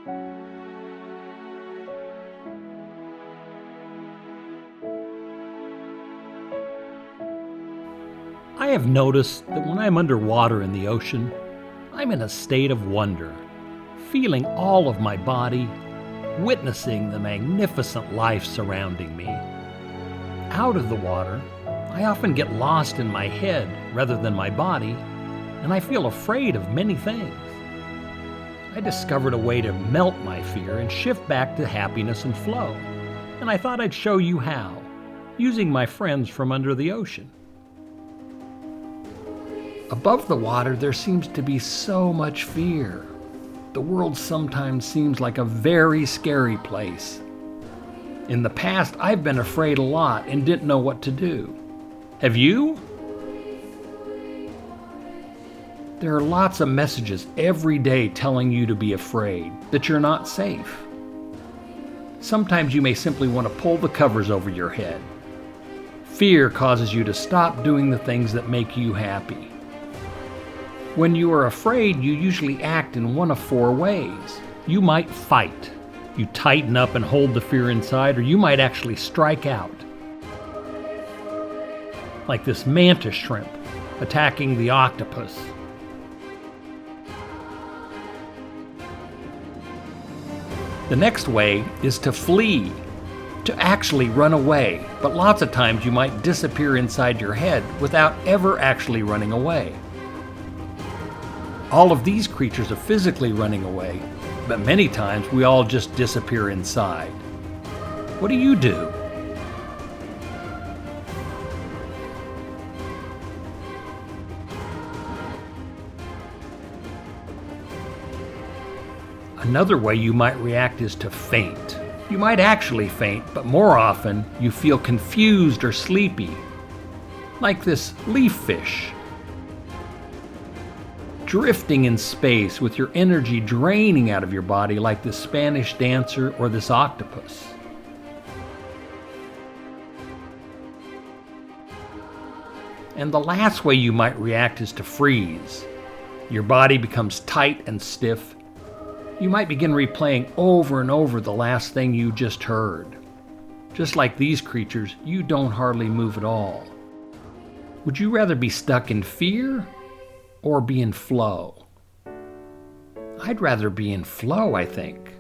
I have noticed that when I'm underwater in the ocean, I'm in a state of wonder, feeling all of my body, witnessing the magnificent life surrounding me. Out of the water, I often get lost in my head rather than my body, and I feel afraid of many things. I discovered a way to melt my fear and shift back to happiness and flow, and I thought I'd show you how, using my friends from under the ocean. Above the water, there seems to be so much fear. The world sometimes seems like a very scary place. In the past, I've been afraid a lot and didn't know what to do. Have you? There are lots of messages every day telling you to be afraid, that you're not safe. Sometimes you may simply want to pull the covers over your head. Fear causes you to stop doing the things that make you happy. When you are afraid, you usually act in one of four ways. You might fight. You tighten up and hold the fear inside, or you might actually strike out. Like this mantis shrimp attacking the octopus. The next way is to flee, to actually run away, but lots of times you might disappear inside your head without ever actually running away. All of these creatures are physically running away, but many times we all just disappear inside. What do you do? Another way you might react is to faint. You might actually faint, but more often you feel confused or sleepy, like this leaf fish. Drifting in space with your energy draining out of your body like this Spanish dancer or this octopus. And the last way you might react is to freeze. Your body becomes tight and stiff. You might begin replaying over and over the last thing you just heard. Just like these creatures, you don't hardly move at all. Would you rather be stuck in fear or be in flow? I'd rather be in flow, I think.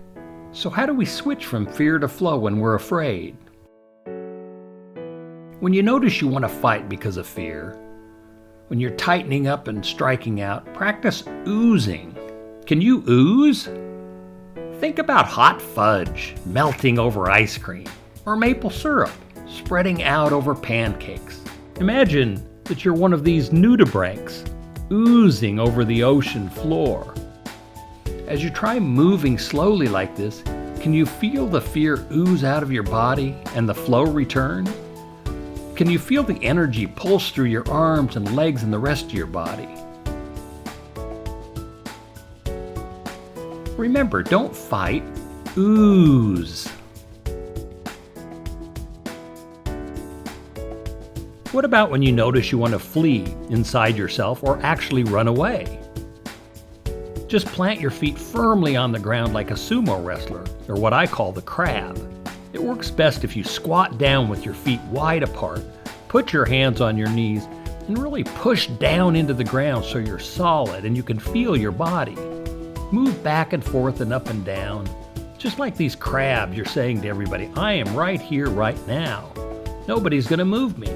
So how do we switch from fear to flow when we're afraid? When you notice you want to fight because of fear, when you're tightening up and striking out, practice oozing. Can you ooze? Think about hot fudge melting over ice cream, or maple syrup spreading out over pancakes. Imagine that you're one of these nudibranchs oozing over the ocean floor. As you try moving slowly like this, can you feel the fear ooze out of your body and the flow return? Can you feel the energy pulse through your arms and legs and the rest of your body? Remember, don't fight, ooze. What about when you notice you want to flee inside yourself or actually run away? Just plant your feet firmly on the ground like a sumo wrestler, or what I call the crab. It works best if you squat down with your feet wide apart, put your hands on your knees, and really push down into the ground so you're solid and you can feel your body. Move back and forth and up and down. Just like these crabs, you're saying to everybody, I am right here, right now. Nobody's going to move me.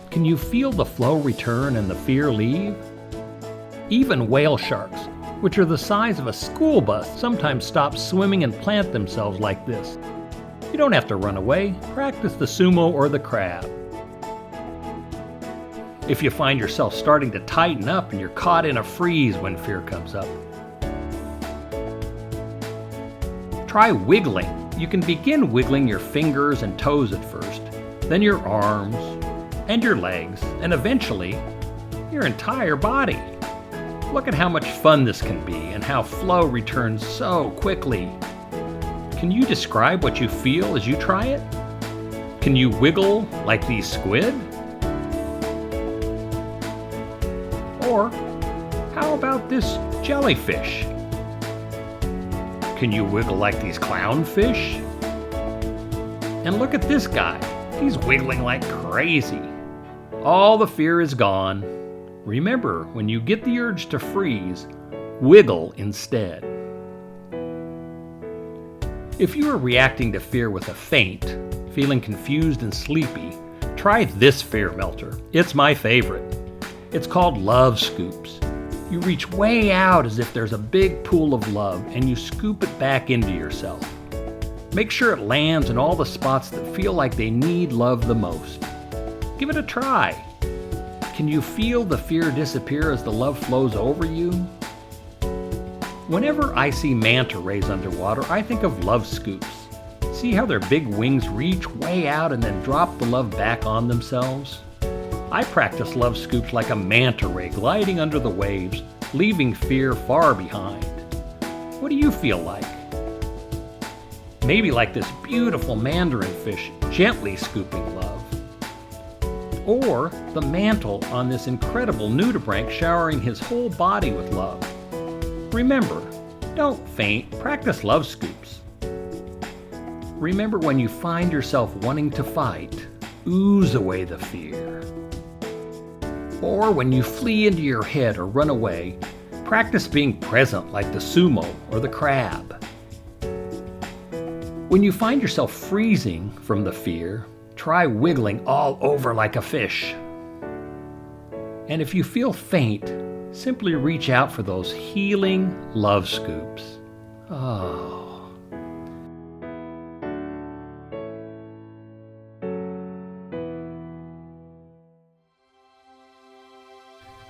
Can you feel the flow return and the fear leave? Even whale sharks, which are the size of a school bus, sometimes stop swimming and plant themselves like this. You don't have to run away. Practice the sumo or the crab. If you find yourself starting to tighten up and you're caught in a freeze when fear comes up, try wiggling. You can begin wiggling your fingers and toes at first, then your arms and your legs, and eventually your entire body. Look at how much fun this can be and how flow returns so quickly. Can you describe what you feel as you try it? Can you wiggle like these squid? Or how about this jellyfish? Can you wiggle like these clownfish? And look at this guy. He's wiggling like crazy. All the fear is gone. Remember, when you get the urge to freeze, wiggle instead. If you are reacting to fear with a faint, feeling confused and sleepy, try this fear melter. It's my favorite. It's called Love Scoops. You reach way out as if there's a big pool of love and you scoop it back into yourself. Make sure it lands in all the spots that feel like they need love the most. Give it a try. Can you feel the fear disappear as the love flows over you? Whenever I see manta rays underwater, I think of Love Scoops. See how their big wings reach way out and then drop the love back on themselves? I practice Love Scoops like a manta ray gliding under the waves, leaving fear far behind. What do you feel like? Maybe like this beautiful mandarin fish gently scooping love. Or the mantle on this incredible nudibranch showering his whole body with love. Remember, don't faint, practice Love Scoops. Remember, when you find yourself wanting to fight, ooze away the fear. Or when you flee into your head or run away, practice being present like the sumo or the crab. When you find yourself freezing from the fear, try wiggling all over like a fish. And if you feel faint, simply reach out for those healing Love Scoops. Oh.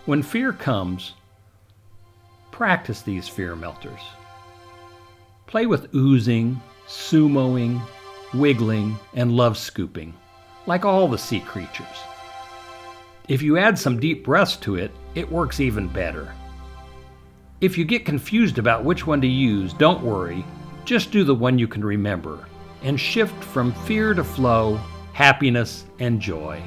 When fear comes, practice these fear melters. Play with oozing, sumoing, wiggling, and love scooping, like all the sea creatures. If you add some deep breaths to it, it works even better. If you get confused about which one to use, don't worry. Just do the one you can remember and shift from fear to flow, happiness, and joy.